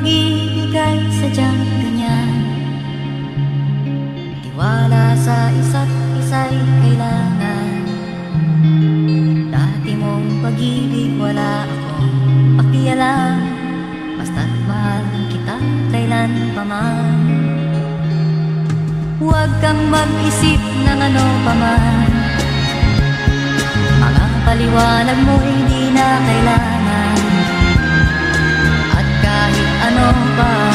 pag-ibig ay sadyang ganyan. Tiwala sa isa't isa'y kailangan. Dati mong pag-ibig wala akong pakialam, basta't mahal kita kailan pa man. Huwag kang mag-isip ng ano pa man, mga paliwanag mo hindi na kailangan. At kahit ano pa